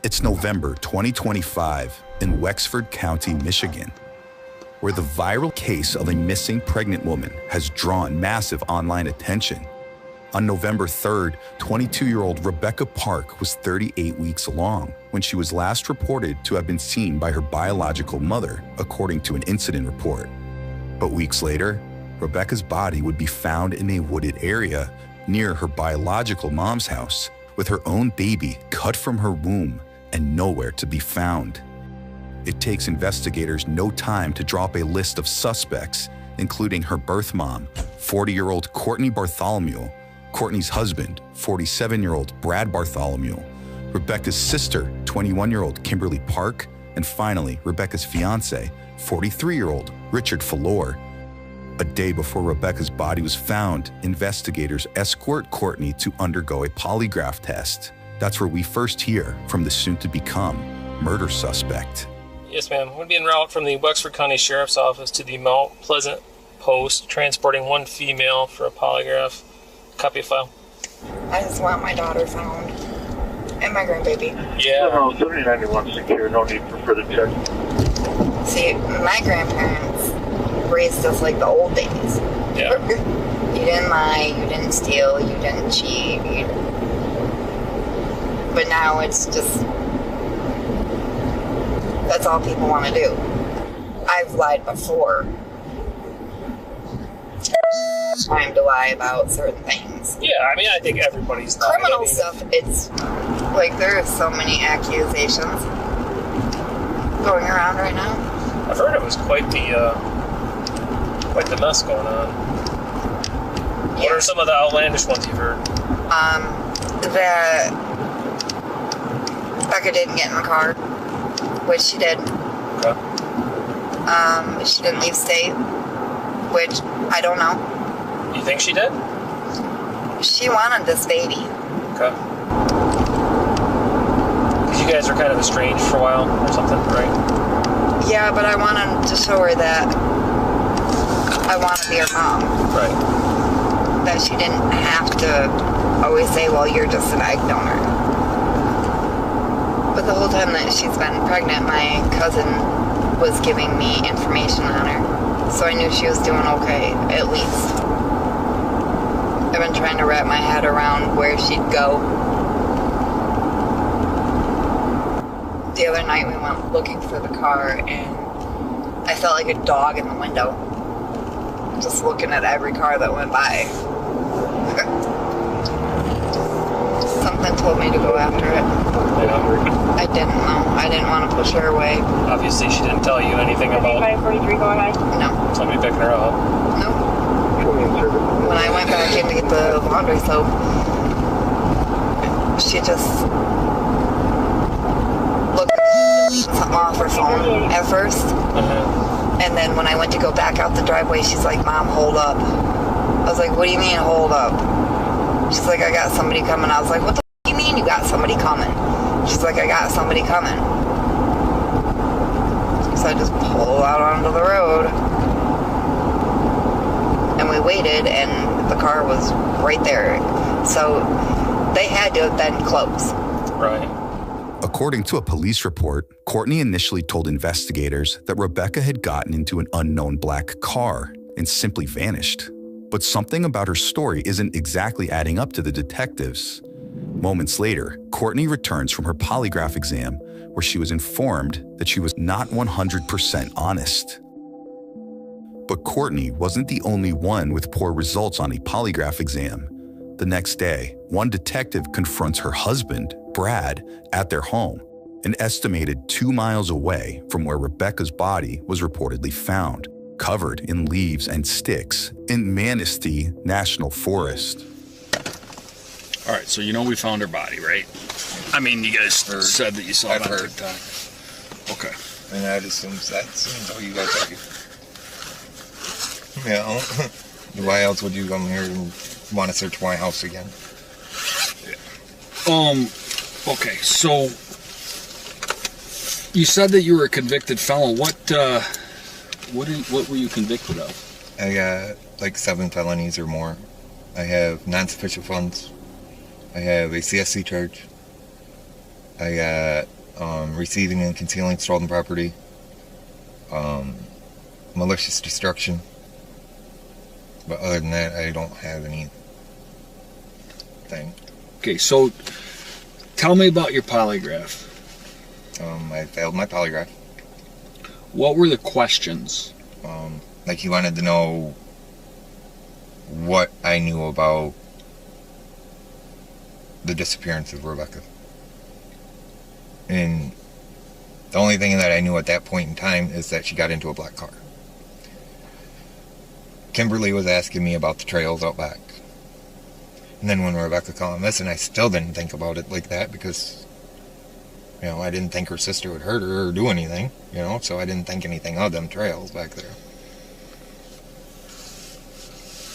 It's November 2025 in Wexford County, Michigan, where the viral case of a missing pregnant woman has drawn massive online attention. On November 3rd, 22-year-old Rebecca Park was 38 weeks along when she was last reported to have been seen by her biological mother, according to an incident report. But weeks later, Rebecca's body would be found in a wooded area near her biological mom's house, with her own baby cut from her womb and nowhere to be found. It takes investigators no time to drop a list of suspects, including her birth mom, 40-year-old Courtney Bartholomew, Courtney's husband, 47-year-old Brad Bartholomew, Rebecca's sister, 21-year-old Kimberly Park, and finally, Rebecca's fiancé, 43-year-old Richard Falor. A day before Rebecca's body was found, investigators escort Courtney to undergo a polygraph test. That's where we first hear from the soon-to-become murder suspect. Yes, ma'am. We'd be en route from the Wexford County Sheriff's Office to the Mount Pleasant Post, transporting one female for a polygraph. Copy of file. I just want my daughter found. And my grandbaby. Yeah. No, 7091 secure. No need for further check. See, my grandparents raised us like the old days. Yeah. You didn't lie, you didn't steal, you didn't cheat. But now it's just... that's all people want to do. I've lied before. Time to lie about certain things. Yeah, I mean, I think everybody's lied. Criminal stuff, it's like there are so many accusations going around right now. I've heard it was quite the mess going on. Yeah. What are some of the outlandish ones you've heard? That Becca didn't get in the car, which she did. Okay. She didn't leave state, which I don't know. You think she did? She wanted this baby. Okay. Because you guys are kind of estranged for a while or something, right? Yeah, but I wanted to show her that I want to be her mom. Right. That she didn't have to always say, well, you're just an egg donor. But the whole time that she's been pregnant, my cousin was giving me information on her. So I knew she was doing okay, at least. I've been trying to wrap my head around where she'd go. The other night we went looking for the car and I felt like a dog in the window. Just looking at every car that went by. Something told me to go after it. Yeah. I didn't know. I didn't want to push her away. Obviously, she didn't tell you anything about 43 going on? No. somebody picking her up. No. When I went back in to get the laundry soap, she just looked something off her phone at first. And then when I went to go back out the driveway, she's like, Mom, hold up. I was like, what do you mean, hold up? She's like, I got somebody coming. I was like, what the f*** you mean you got somebody coming? She's like, I got somebody coming. So I just pulled out onto the road. And we waited, and the car was right there. So they had to have been close. Right. According to a police report, Courtney initially told investigators that Rebecca had gotten into an unknown black car and simply vanished. But something about her story isn't exactly adding up to the detectives. Moments later, Courtney returns from her polygraph exam where she was informed that she was not 100% honest. But Courtney wasn't the only one with poor results on a polygraph exam. The next day, one detective confronts her husband, Brad, at their home, an estimated 2 miles away from where Rebecca's body was reportedly found, covered in leaves and sticks in Manistee National Forest. All right, so you know we found her body, right? I mean, you guys said that you saw I've that. heard. Okay. And I'd assume that's how you guys are. Yeah. Why else would you come here and want to search my house again? Yeah. Okay, so you said that you were a convicted felon. What were you convicted of? I got like 7 felonies or more. I have non-sufficient funds. I have a CSC charge. I got receiving and concealing stolen property, malicious destruction. But other than that, I don't have anything. Okay, so tell me about your polygraph. I failed my polygraph. What were the questions? Like, he wanted to know what I knew about the disappearance of Rebecca. And the only thing that I knew at that point in time is that she got into a black car. Kimberly was asking me about the trails out back. And then when Rebecca called missing, I still didn't think about it like that because, you know, I didn't think her sister would hurt her or do anything, you know, so I didn't think anything of them trails back there.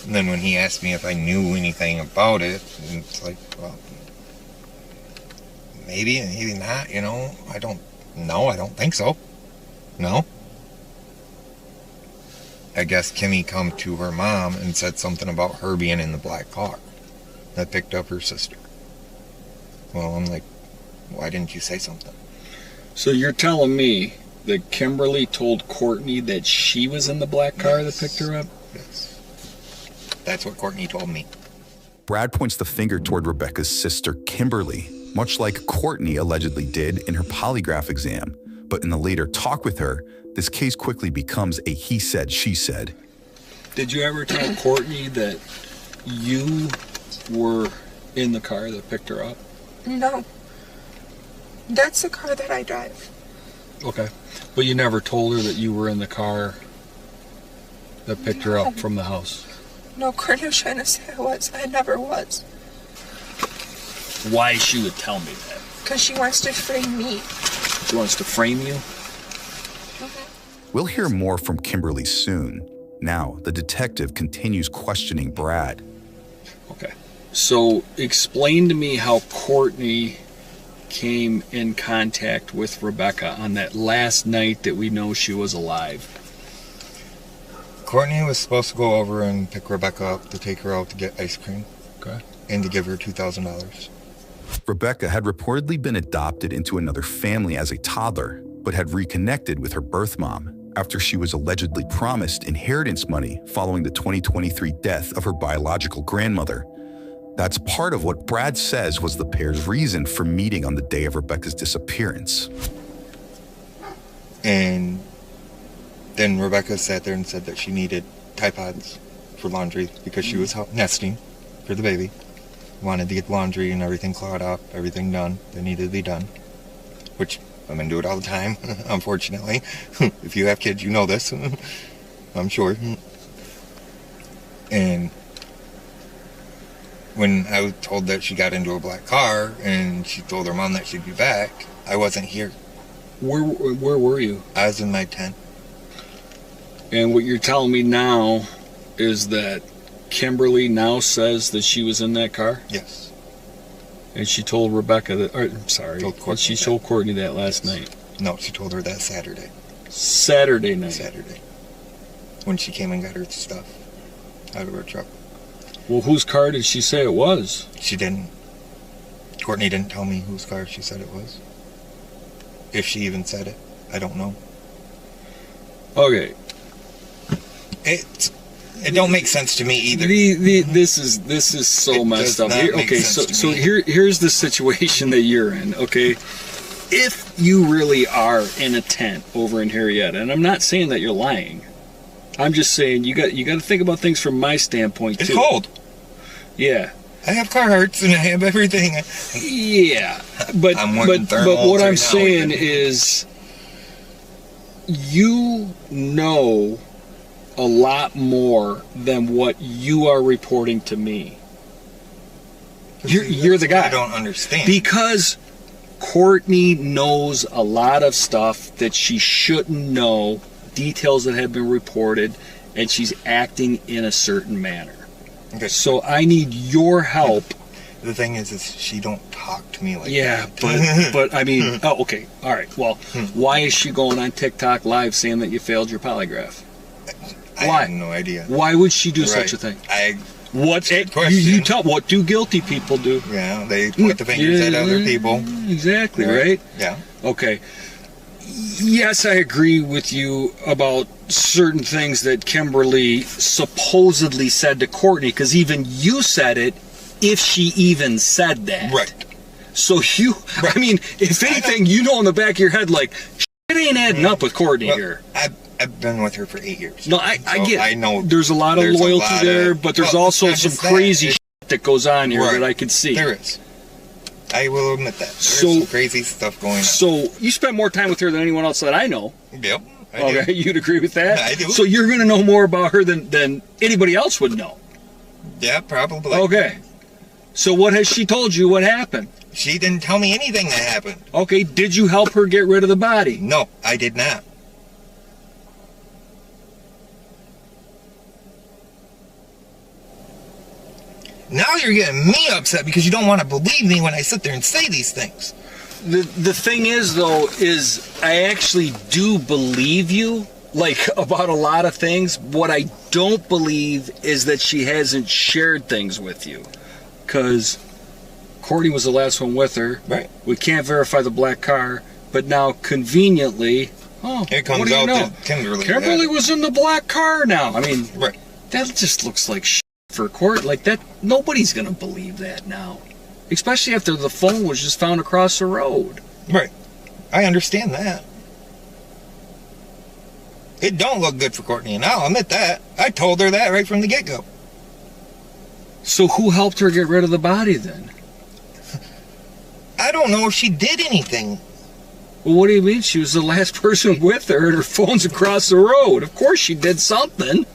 And then when he asked me if I knew anything about it, it's like, well, maybe, maybe not, you know. I don't think so. No. I guess Kimmy come to her mom and said something about her being in the black car that picked up her sister. Well, I'm like, why didn't you say something? So you're telling me that Kimberly told Courtney that she was in the black car that picked her up? Yes. That's what Courtney told me. Brad points the finger toward Rebecca's sister, Kimberly, much like Courtney allegedly did in her polygraph exam. But in the later talk with her, this case quickly becomes a he said, she said. Did you ever tell Courtney that you were in the car that picked her up? No. That's the car that I drive. Okay. But you never told her that you were in the car that picked her up from the house? No, Courtney was trying to say I was. I never was. Why she would tell me that? Because she wants to frame me. She wants to frame you? We'll hear more from Kimberly soon. Now, the detective continues questioning Brad. Okay. So, explain to me how Courtney came in contact with Rebecca on that last night that we know she was alive. Courtney was supposed to go over and pick Rebecca up to take her out to get ice cream. Okay. And to give her $2,000. Rebecca had reportedly been adopted into another family as a toddler, but had reconnected with her birth mom after she was allegedly promised inheritance money following the 2023 death of her biological grandmother. That's part of what Brad says was the pair's reason for meeting on the day of Rebecca's disappearance. And then Rebecca sat there and said that she needed Tide Pods for laundry because she was nesting for the baby. Wanted to get laundry and everything clawed up, everything done that needed to be done. Which women do it all the time, unfortunately. If you have kids, you know this. I'm sure. And when I was told that she got into a black car and she told her mom that she'd be back, I wasn't here. Where were you? I was in my tent. And what you're telling me now is that Kimberly now says that she was in that car? Yes. And she told Rebecca that, she told Courtney that last night? No, she told her that Saturday. Saturday night? Saturday. When she came and got her stuff out of her truck. Well, whose car did she say it was? She didn't. Courtney didn't tell me whose car she said it was. If she even said it, I don't know. Okay. It don't make sense to me either. This is so messed up. Okay, so here's the situation that you're in. Okay, if you really are in a tent over in Harrietta, and I'm not saying that you're lying, I'm just saying you got to think about things from my standpoint too. It's cold. Yeah. I have Carhartts and I have everything. Yeah, but what I'm saying is, you know a lot more than what you are reporting to me. You're the guy. I don't understand. Because Courtney knows a lot of stuff that she shouldn't know, details that have been reported, and she's acting in a certain manner. Okay. So I need your help. The thing is she don't talk to me like that. Yeah, but I mean, oh, okay, all right. Well, why is she going on TikTok Live saying that you failed your polygraph? I have no idea. Why would she do such a thing? What question. you tell? What do guilty people do? Yeah, they point the fingers at other people. Exactly, right? Yeah. Okay. Yes, I agree with you about certain things that Kimberly supposedly said to Courtney, because even you said it, if she even said that. Right. So you, I mean, if anything, you know in the back of your head, like, shit ain't adding up with Courtney here. I've been with her for 8 years. No, I get it. I know there's a lot of loyalty there, but there's also some crazy shit that goes on here that I can see. There is. I will admit that. There's some crazy stuff going on. So you spend more time with her than anyone else that I know. Yep. Okay, you'd agree with that? I do. So you're going to know more about her than anybody else would know. Yeah, probably. Okay. So what has she told you what happened? She didn't tell me anything that happened. Okay, did you help her get rid of the body? No, I did not. Now you're getting me upset because you don't want to believe me when I sit there and say these things. The thing is, though, is I actually do believe you, like, about a lot of things. What I don't believe is that she hasn't shared things with you. Because Courtney was the last one with her. Right. We can't verify the black car, but now conveniently, it comes what do you out know? that Kimberly was in the black car now. I mean, right. That just looks like shit for court. Like that, nobody's gonna believe that now, especially after the phone was just found across the road. Right. I understand that. It don't look good for Courtney, and I'll admit that. I told her that right from the get-go. So who helped her get rid of the body then? I don't know if she did anything. Well, what do you mean? She was the last person with her and her phone's across the road. Of course she did something.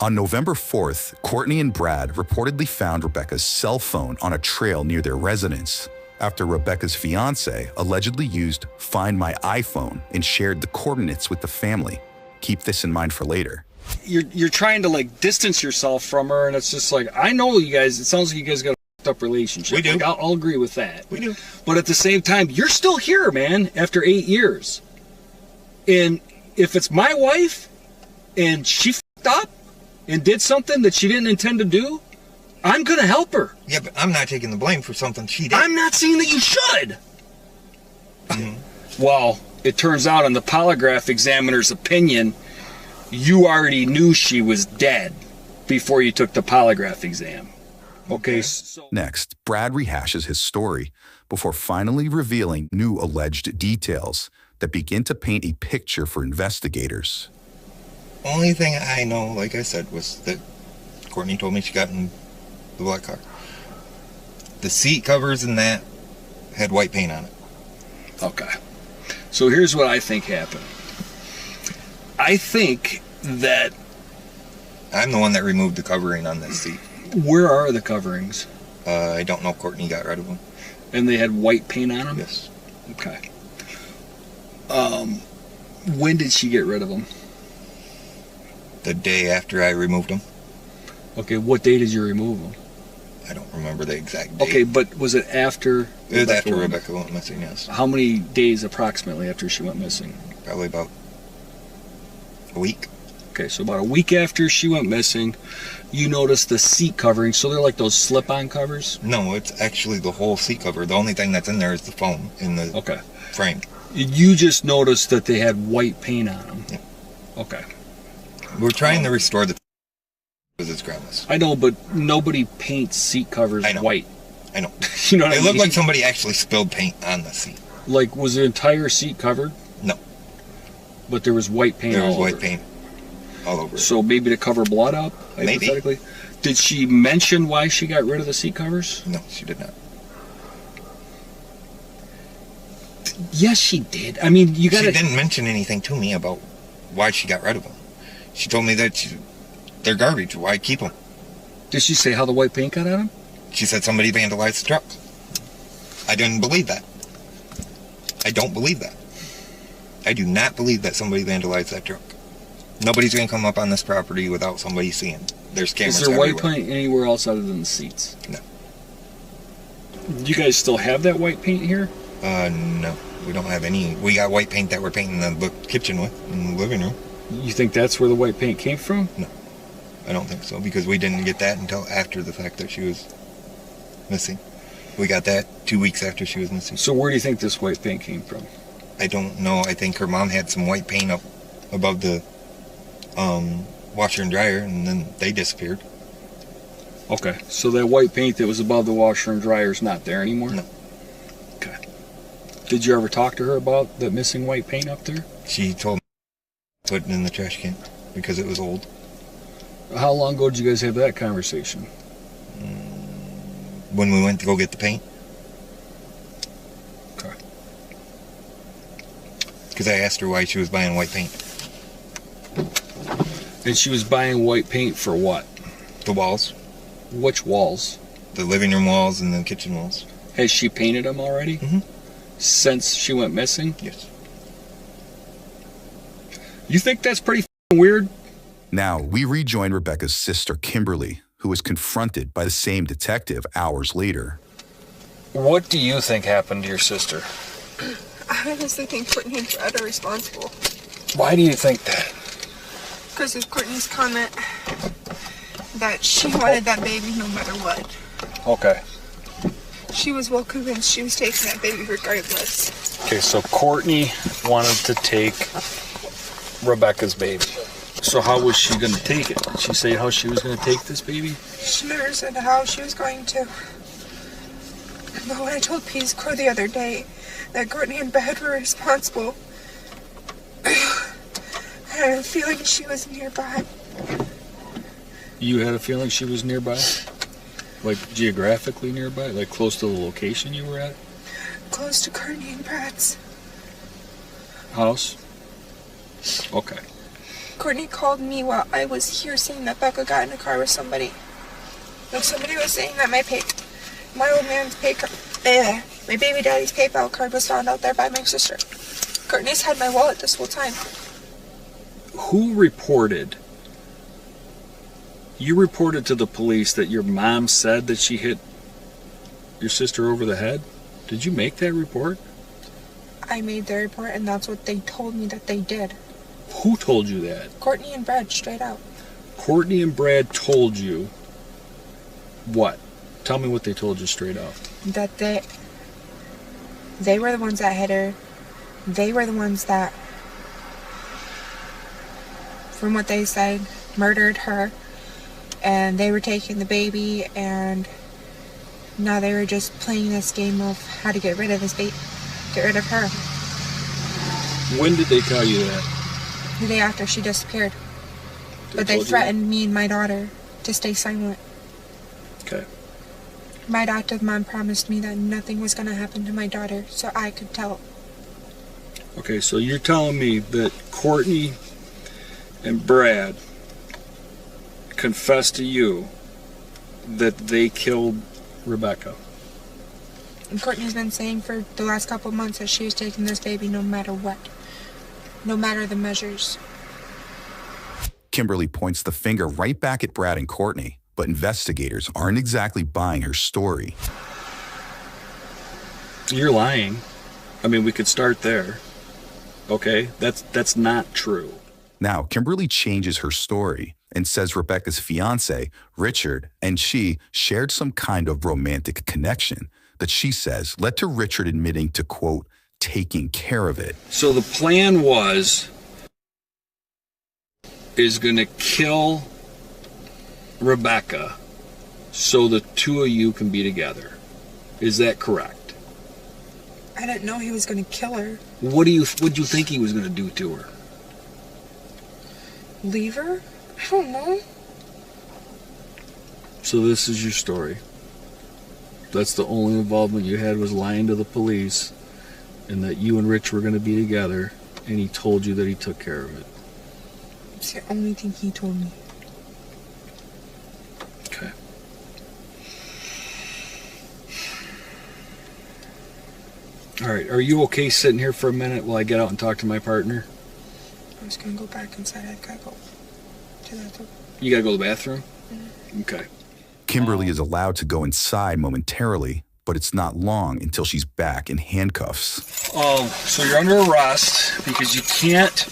On November 4th, Courtney and Brad reportedly found Rebecca's cell phone on a trail near their residence after Rebecca's fiance allegedly used Find My iPhone and shared the coordinates with the family. Keep this in mind for later. You're trying to like distance yourself from her, and it's just like, I know you guys, it sounds like you guys got a f***ed up relationship. We do. Like, I'll agree with that. We do. But at the same time, you're still here, man, after 8 years. And if it's my wife and she f***ed up and did something that she didn't intend to do, I'm going to help her. Yeah, but I'm not taking the blame for something she did. I'm not saying that you should. Well, it turns out in the polygraph examiner's opinion, you already knew she was dead before you took the polygraph exam. Okay, so... Next, Brad rehashes his story before finally revealing new alleged details that begin to paint a picture for investigators. Only thing I know, like I said, was that Courtney told me she got in the black car. The seat covers and that had white paint on it. Okay. So here's what I think happened. I think that... I'm the one that removed the covering on this seat. Where are the coverings? I don't know if Courtney got rid of them. And they had white paint on them? Yes. Okay. When did she get rid of them? The day after I removed them. Okay, what day did you remove them? I don't remember the exact date. Okay, but was it after... It was after Rebecca went missing, yes. How many days approximately after she went missing? Probably about a week. Okay, so about a week after she went missing, you noticed the seat covering. So they're like those slip-on covers? No, it's actually the whole seat cover. The only thing that's in there is the phone in the frame. You just noticed that they had white paint on them? Yeah. Okay. We're trying to restore the with its grandma's. I know, but nobody paints seat covers white. I know. You know what I mean? It looked like somebody actually spilled paint on the seat. Like, was the entire seat covered? No. But there was white paint all over it? There was white paint all over it. So maybe to cover blood up, hypothetically? Maybe. Did she mention why she got rid of the seat covers? No, she did not. Yes, she did. I mean, you gotta... She didn't mention anything to me about why she got rid of them. She told me that they're garbage. Why keep them? Did she say how the white paint got on them? She said somebody vandalized the truck. I didn't believe that. I don't believe that. I do not believe that somebody vandalized that truck. Nobody's going to come up on this property without somebody seeing. There's cameras everywhere. Is there white paint anywhere else other than the seats? No. Do you guys still have that white paint here? No. We don't have any. We got white paint that we're painting the kitchen with in the living room. You think that's where the white paint came from? No. I don't think so, because we didn't get that until after the fact that she was missing. We got that 2 weeks after she was missing. So where do you think this white paint came from? I don't know. I think her mom had some white paint up above the washer and dryer, and then they disappeared. Okay, so that white paint that was above the washer and dryer is not there anymore? No. Okay. Did you ever talk to her about that missing white paint up there? She told me to put it in the trash can because it was old. How long ago did you guys have that conversation? When we went to go get the paint. Okay. Because I asked her why she was buying white paint. And she was buying white paint for what? The walls. Which walls? The living room walls and the kitchen walls. Has she painted them already? Mm-hmm. Since she went missing? Yes. You think that's pretty weird? Now, we rejoin Rebecca's sister, Kimberly, who was confronted by the same detective hours later. What do you think happened to your sister? I honestly think Courtney and Brad are responsible. Why do you think that? Because of Courtney's comment that she wanted that baby no matter what. Okay. She was well convinced she was taking that baby regardless. Okay, so Courtney wanted to take Rebecca's baby. So how was she going to take it? Did she say how she was going to take this baby? She never said how she was going to. But when I told Peace Corps the other day that Courtney and Brad were responsible, I had a feeling she was nearby. You had a feeling she was nearby? Like geographically nearby? Like close to the location you were at? Close to Courtney and Brad's house? Okay. Courtney called me while I was here saying that Becca got in a car with somebody. Like somebody was saying that my old man's my baby daddy's PayPal card was found out there by my sister. Courtney's had my wallet this whole time. Who reported? You reported to the police that your mom said that she hit your sister over the head? Did you make that report? I made the report, and that's what they told me that they did. Who told you that? Courtney and Brad, straight out. Courtney and Brad told you what? Tell me what they told you straight out. That they were the ones that hit her. They were the ones that, from what they said, murdered her. And they were taking the baby, and now they were just playing this game of how to get rid of this baby, get rid of her. When did they tell you that? The day after she disappeared. But they threatened me and my daughter to stay silent. Okay. My adoptive mom promised me that nothing was going to happen to my daughter, so I could tell. Okay, so you're telling me that Courtney and Brad confessed to you that they killed Rebecca. And Courtney's been saying for the last couple of months that she was taking this baby no matter what. No matter the measures. Kimberly points the finger right back at Brad and Courtney, but investigators aren't exactly buying her story. You're lying. I mean, we could start there. Okay? That's not true. Now, Kimberly changes her story and says Rebecca's fiancé, Richard, and she shared some kind of romantic connection that she says led to Richard admitting to, quote, taking care of it. So the plan is going to kill Rebecca so the two of you can be together. Is that correct? I didn't know he was going to kill her. What do you think he was going to do to her? Leave her? I don't know. So this is your story. That's the only involvement you had, was lying to the police, and that you and Rich were going to be together, and he told you that he took care of it. It's the only thing he told me. Okay. All right, are you okay sitting here for a minute while I get out and talk to my partner? I was going to go back inside. I gotta go to the bathroom. You gotta go to the bathroom? Mm-hmm. Okay. Kimberly is allowed to go inside momentarily, but it's not long until she's back in handcuffs. Oh, so you're under arrest because you can't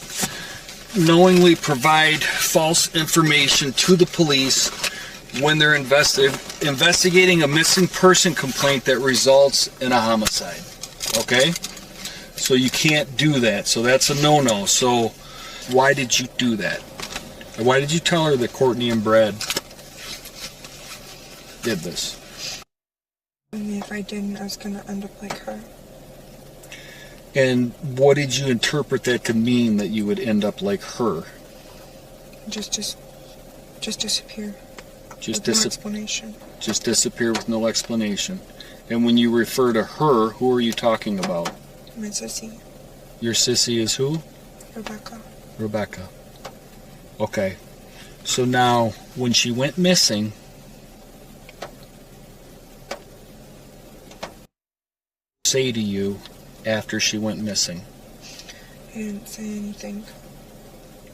knowingly provide false information to the police when they're investigating a missing person complaint that results in a homicide. Okay? So you can't do that. So that's a no-no. So why did you do that? Why did you tell her that Courtney and Brad did this? And if I didn't, I was going to end up like her. And what did you interpret that to mean, that you would end up like her? Just disappear. Just with no explanation. Just disappear with no explanation. And when you refer to her, who are you talking about? My sissy. Your sissy is who? Rebecca. Rebecca. Okay. So now, when she went missing, say to you after she went missing? He didn't say anything.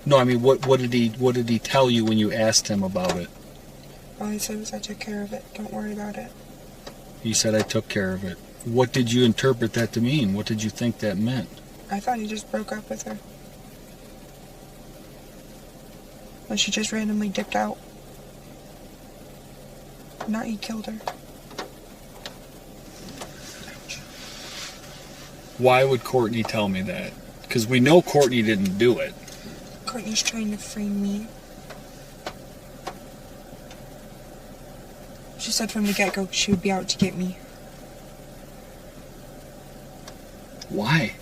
No, I mean, what did he tell you when you asked him about it? All he said was, I took care of it. Don't worry about it. He said, I took care of it. What did you interpret that to mean? What did you think that meant? I thought he just broke up with her. But she just randomly dipped out. Not he killed her. Why would Courtney tell me that? Because we know Courtney didn't do it. Courtney's trying to frame me. She said from the get-go she would be out to get me. Why?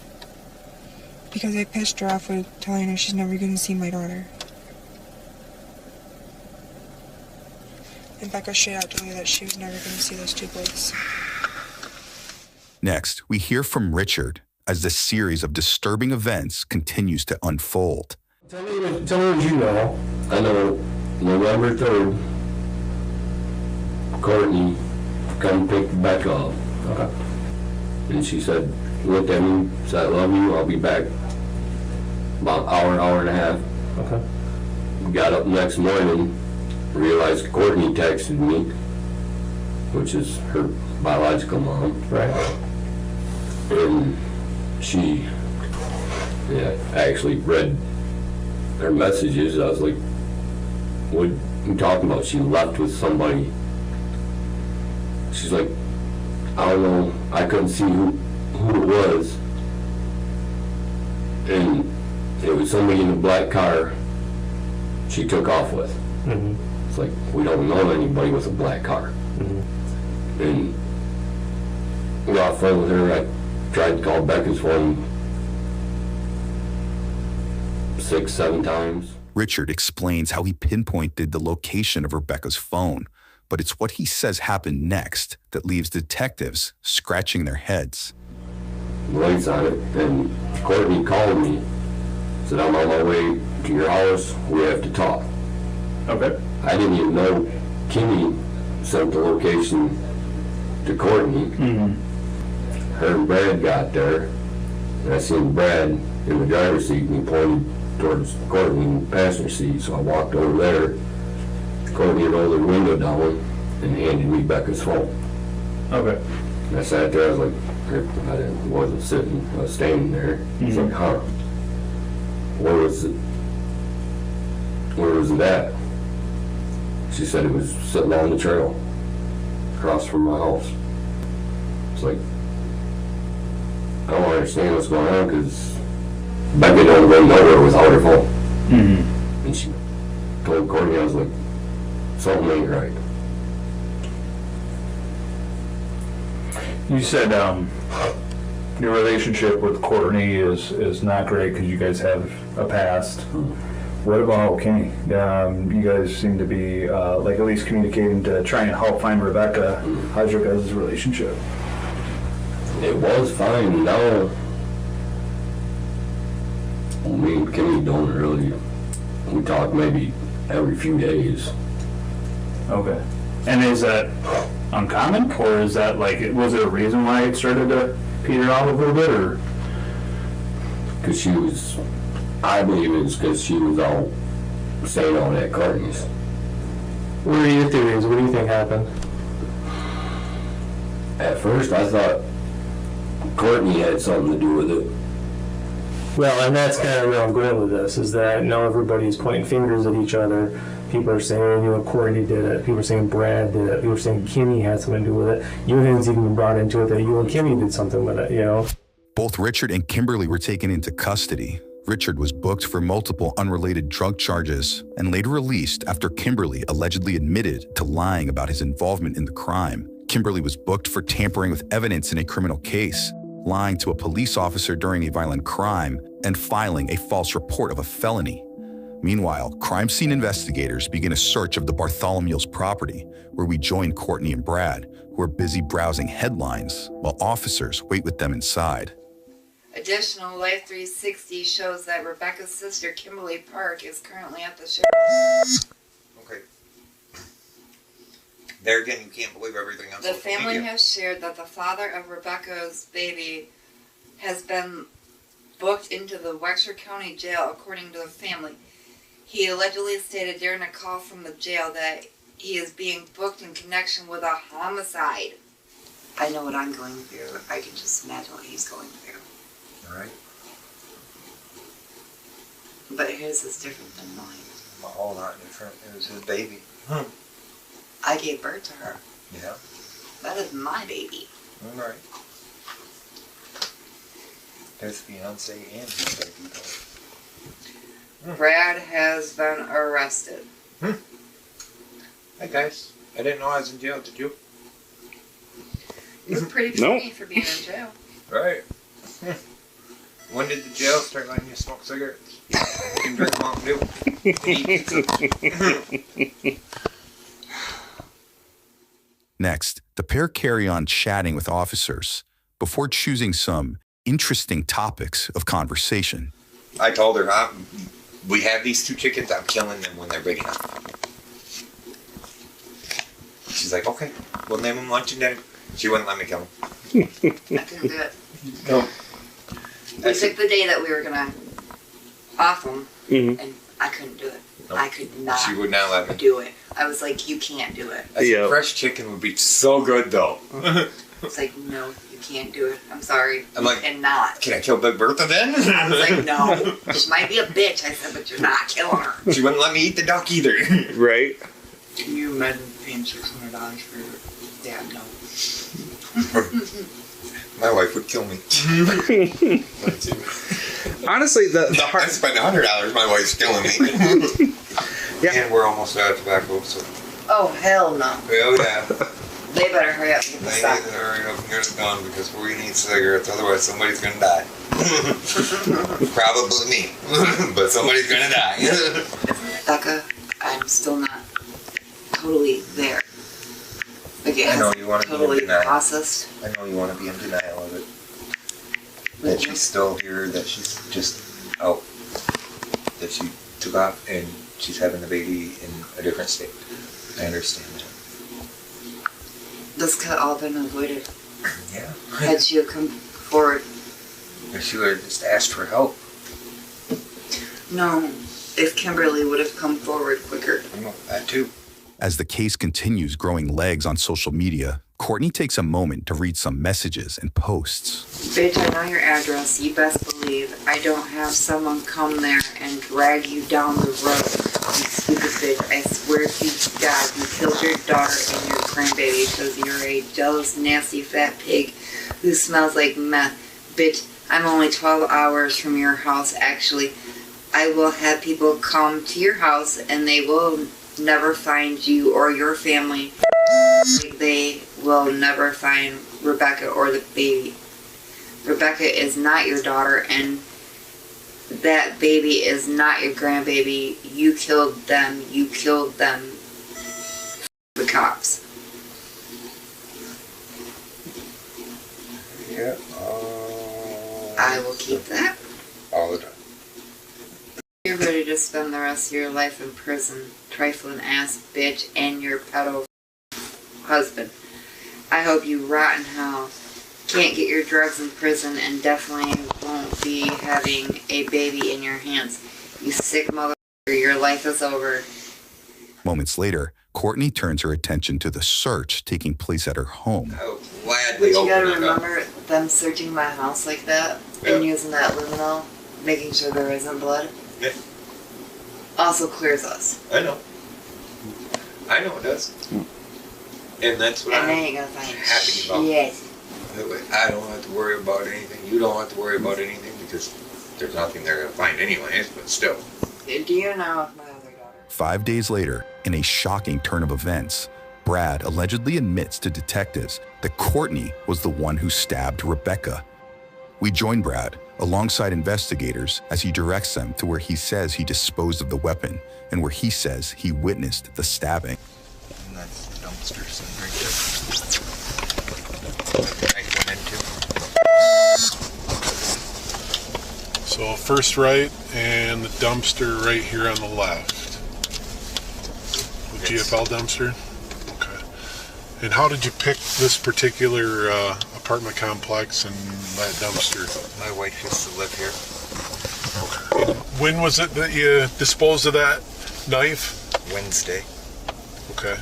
Because I pissed her off with telling her she's never going to see my daughter. And Becca straight out told me that she was never going to see those two boys. Next, we hear from Richard as the series of disturbing events continues to unfold. Tell me what you know. I know November 3rd, Courtney come pick Becca up. Okay. And she said, looked at me, said, I love you, I'll be back about hour and a half. Okay. Got up next morning, realized Courtney texted me, which is her biological mom. Right. And she actually read her messages. I was like, what are you talking about? She left with somebody. She's like, I don't know, I couldn't see who it was. And it was somebody in a black car she took off with. Mm-hmm. It's like, we don't know anybody with a black car. Mm-hmm. And we got off the phone with her. I tried to call Becca's phone 6-7 times. Richard explains how he pinpointed the location of Rebecca's phone, but it's what he says happened next that leaves detectives scratching their heads. Lights on it, and Courtney called me, said, I'm on my way to your house, we have to talk. Okay. I didn't even know Kimmy sent the location to Courtney. Mm-hmm. Her and Brad got there, and I seen Brad in the driver's seat, and he pointed towards Courtney in the passenger seat, so I walked over there. Courtney had rolled her window down and handed me Becca's phone. Okay. And I sat there, I was like, I wasn't sitting, I was standing there. Mm-hmm. I was like, huh, where was it at? She said it was sitting on the trail, across from my house. It's like, I don't understand what's going on, because Becca don't go nowhere without her phone. Mm-hmm. And she told Courtney, I was like, something ain't right. You said your relationship with Courtney is not great because you guys have a past. What about Kenny? You guys seem to be like at least communicating to try and help find Rebecca. How's your guys' relationship? It was fine. Now, me and Kenny don't really. We talk maybe every few days. Okay. And is that uncommon, or is that like, was there a reason why it started to peter out a little bit, or? Because she was, I believe it's because she was all saying all that Courtney's. What are your theories? What do you think happened? At first, I thought Courtney had something to do with it. Well, and that's kind of where I'm going with this, is that now everybody's pointing fingers at each other. People are saying, Courtney did it. People are saying Brad did it. People are saying Kimmy had something to do with it. You hadn't even been brought into it that you and Kimmy did something with it, Both Richard and Kimberly were taken into custody. Richard was booked for multiple unrelated drug charges and later released after Kimberly allegedly admitted to lying about his involvement in the crime. Kimberly was booked for tampering with evidence in a criminal case, lying to a police officer during a violent crime, and filing a false report of a felony. Meanwhile, crime scene investigators begin a search of the Bartholomew's property, where we join Courtney and Brad, who are busy browsing headlines, while officers wait with them inside. Additional Life 360 shows that Rebecca's sister, Kimberly Park, is currently at the sheriff's. Okay. There again, you can't believe everything else. The family has shared that the father of Rebecca's baby has been booked into the Wexford County Jail, according to the family. He allegedly stated during a call from the jail that he is being booked in connection with a homicide. I know what I'm going through. I can just imagine what he's going through. Alright. But his is different than mine. A whole lot different. It was his baby. I gave birth to her. Yeah. That is my baby. Alright. His fiance and his baby though. Brad has been arrested. Hey guys. I didn't know I was in jail, did you? You're pretty funny for being in jail. Right. When did the jail start letting you smoke cigarettes? You can drink Mountain Dew. Next, the pair carry on chatting with officers before choosing some interesting topics of conversation. I told her, we have these 2 chickens, I'm killing them when they're big enough. She's like, okay, we'll name them lunch and dinner. She wouldn't let me kill them. I couldn't do it. No. We took the day that we were gonna off them, and I couldn't do it. Nope. I could not. She would not let me do it. I was like, you can't do it. I said, fresh chicken would be so good though. It's like, no, you can't do it. I'm sorry. I'm like, and not. Can I kill Big Bertha then? I was like, no. She might be a bitch. I said, but you're not killing her. She wouldn't let me eat the duck either. Right. Can you imagine paying $600 for that? No. My wife would kill me. Honestly, the I spent $100. My wife's killing me. Yeah. And we're almost out of tobacco, so. Oh hell no. Oh yeah. They better hurry up and get They this need to hurry up and get it done because we need cigarettes. Otherwise, somebody's gonna die. Probably me, but somebody's gonna die. Becca, I'm still not totally there. Like it I know you want to totally be in denial. processed. I know you want to be in denial of it. That she's still here, that she's just out, that she took off and she's having the baby in a different state. I understand that. This could have all been avoided. Yeah. Had she have come forward. If she would have just asked for help. No, if Kimberly would have come forward quicker. I know that too. As the case continues growing legs on social media, Courtney takes a moment to read some messages and posts. Bitch, I know your address. You best believe I don't have someone come there and drag you down the road. You stupid bitch. I swear to God, you killed your daughter and your grandbaby because you're a jealous, nasty, fat pig who smells like meth. Bitch, I'm only 12 hours from your house, actually. I will have people come to your house and they will never find you or your family. They will never find Rebecca or the baby. Rebecca is not your daughter and that baby is not your grandbaby. You killed them. You killed them. The cops. Yeah. I will keep that. All the time. You're ready to spend the rest of your life in prison, trifling ass bitch, and your pedo husband. I hope you rot in hell. Can't get your drugs in prison and definitely won't be having a baby in your hands. You sick motherfucker, your life is over. Moments later, Courtney turns her attention to the search taking place at her home. I would gladly But you open gotta it up. remember them searching my house like that and using that luminol. making sure there isn't blood, Yeah, also clears us. I know. I know it does. And that's what And I'm I ain't gonna find happy about. shit. That way I don't have to worry about anything. You don't have to worry about anything because there's nothing they're going to find anyways, but still. Do you know if my other daughter... 5 days later, in a shocking turn of events, Brad allegedly admits to detectives that Courtney was the one who stabbed Rebecca. We join Brad alongside investigators as he directs them to where he says he disposed of the weapon and where he says he witnessed the stabbing. And that's the dumpster sitting right there. I went into. So first right and the dumpster right here on the left. The Yes. GFL dumpster? Okay. And how did you pick this particular apartment complex and that dumpster? My wife used to live here. Okay. And when was it that you disposed of that knife? Wednesday, Okay.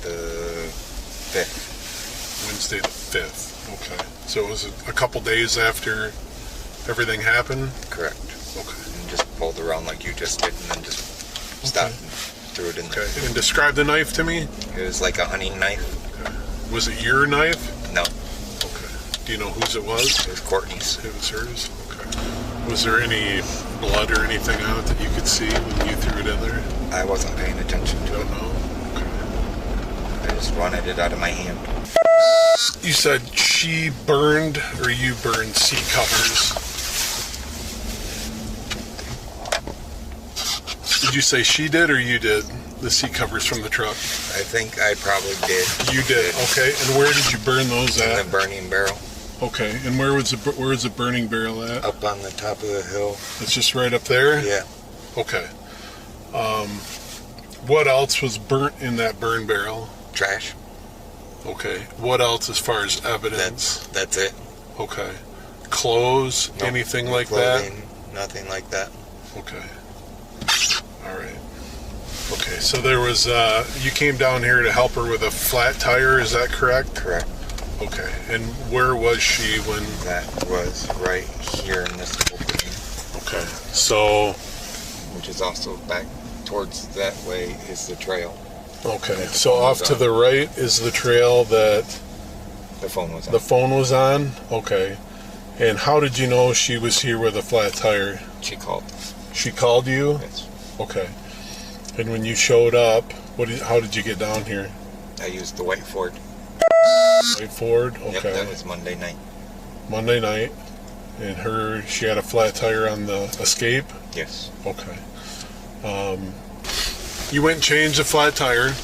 the 5th. Wednesday the 5th. Okay. So it was a couple days after everything happened? Correct. Okay. And just pulled around like you just did and then just stopped and threw it in there. Okay. And describe the knife to me? It was like a hunting knife. Okay. Was it your knife? No, Okay. Do you know whose it was? it was Courtney's. It was hers? Okay. Was there any blood or anything on it that you could see when you threw it in there? I wasn't paying attention to it. Don't know. Okay. I just wanted it out of my hand. You said she burned or you burned seat covers. Did you say she did or you did? The seat covers from the truck? I think I probably did. You did. Okay. And where did you burn those In at? the burning barrel. Okay. And where is the burning barrel at? Up on the top of the hill. It's just right up there? Yeah. Okay. What else was burnt in that burn barrel? Trash. Okay. What else as far as evidence? That's it. Okay. Clothes? Nope. Anything like Clothing, nothing like that. that? Okay. All right. Okay, so there was, you came down here to help her with a flat tire, is that correct? Correct. Okay, and where was she when... That was right here in this opening. Okay, so... Which is also back towards that way is the trail. Okay, so off to the right is the trail that... The phone was on. The phone was on? Okay. And how did you know she was here with a flat tire? She called. She called you? Yes. Okay. And when you showed up, how did you get down here? I used the white Ford. White Ford? Okay. Yep, that was Monday night. Monday night. And she had a flat tire on the Escape? Yes. Okay. You went and changed the flat tire.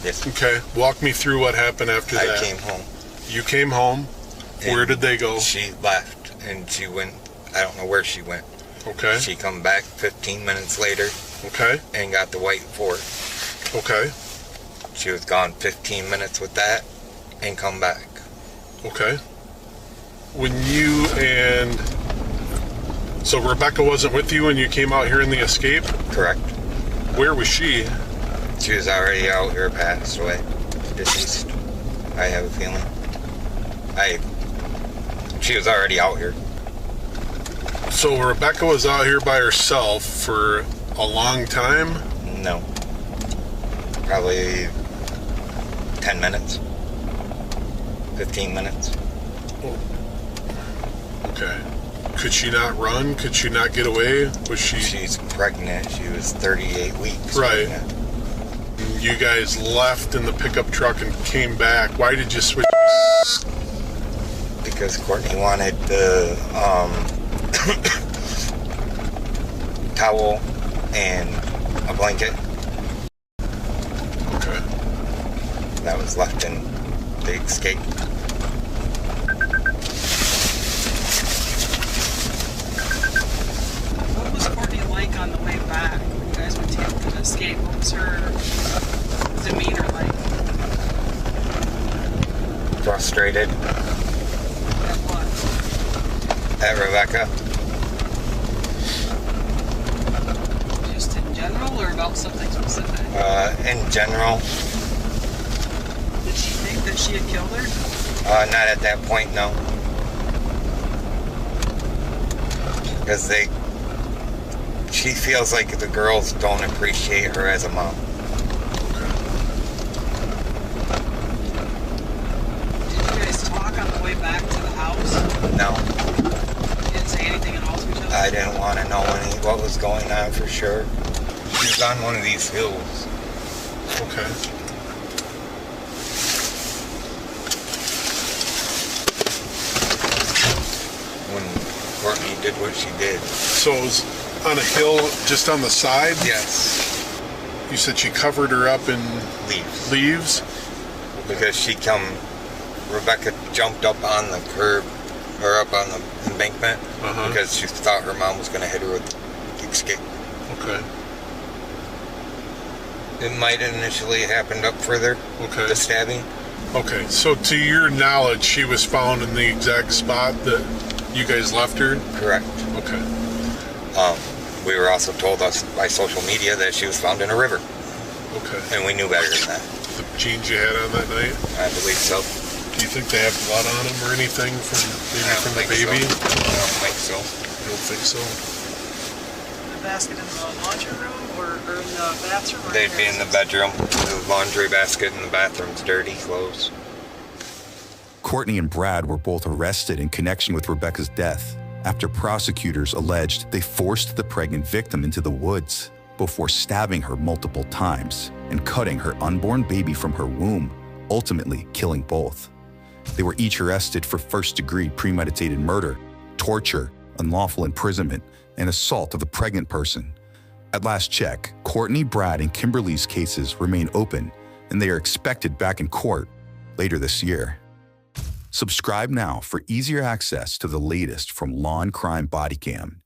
Yes. Okay. Walk me through what happened after that. I came home. You came home. Where did they go? She left and she went, I don't know where she went. Okay. She come back 15 minutes later. Okay. And got the white Ford. Okay. She was gone 15 minutes with that and come back. Okay. When you and... So Rebecca wasn't with you when you came out here in the Escape? Correct. Where was she? She was already out here, passed away. Deceased. I have a feeling. She was already out here. So Rebecca was out here by herself for a long time? No. Probably 10 minutes. 15 minutes. Okay. Could she not run? Could she not get away? Was she... She's pregnant. She was 38 weeks. Right. Pregnant. You guys left in the pickup truck and came back. Why did you switch? Because Courtney wanted the towel and a blanket. Okay. That was left in the Escape. What was Courtney like on the way back when you guys went to the Escape? What was her demeanor like? Frustrated. At what? At Rebecca. Just in general or about something specific? In general. Did she think that she had killed her? Not at that point, no. because she feels like the girls don't appreciate her as a mom. Did you guys talk on the way back to the house? No. You didn't say anything at all to each other? I didn't want to know what was going on for sure. She was on one of these hills. Okay. When Courtney did what she did. So it was on a hill just on the side? Yes. You said she covered her up in leaves? Because Rebecca jumped up on the curb, or up on the embankment, because she thought her mom was going to hit her with the escape. Okay. It might have initially happened up further, the stabbing. Okay, so to your knowledge, she was found in the exact spot that you guys left her? Correct. Okay. We were also told by social media that she was found in a river. Okay. And we knew better than that. The jeans you had on that night? I believe so. Do you think they have blood on them or anything from the baby? So. I don't think so. You don't think so? The basket in the laundry room or in the bathroom? Or They'd be in the bedroom. The laundry basket in the bathroom's dirty clothes. Courtney and Brad were both arrested in connection with Rebecca's death after prosecutors alleged they forced the pregnant victim into the woods before stabbing her multiple times and cutting her unborn baby from her womb, ultimately killing both. They were each arrested for first-degree premeditated murder, torture, unlawful imprisonment, and assault of a pregnant person. At last check, Courtney, Brad, and Kimberly's cases remain open, and they are expected back in court later this year. Subscribe now for easier access to the latest from Law and Crime Bodycam.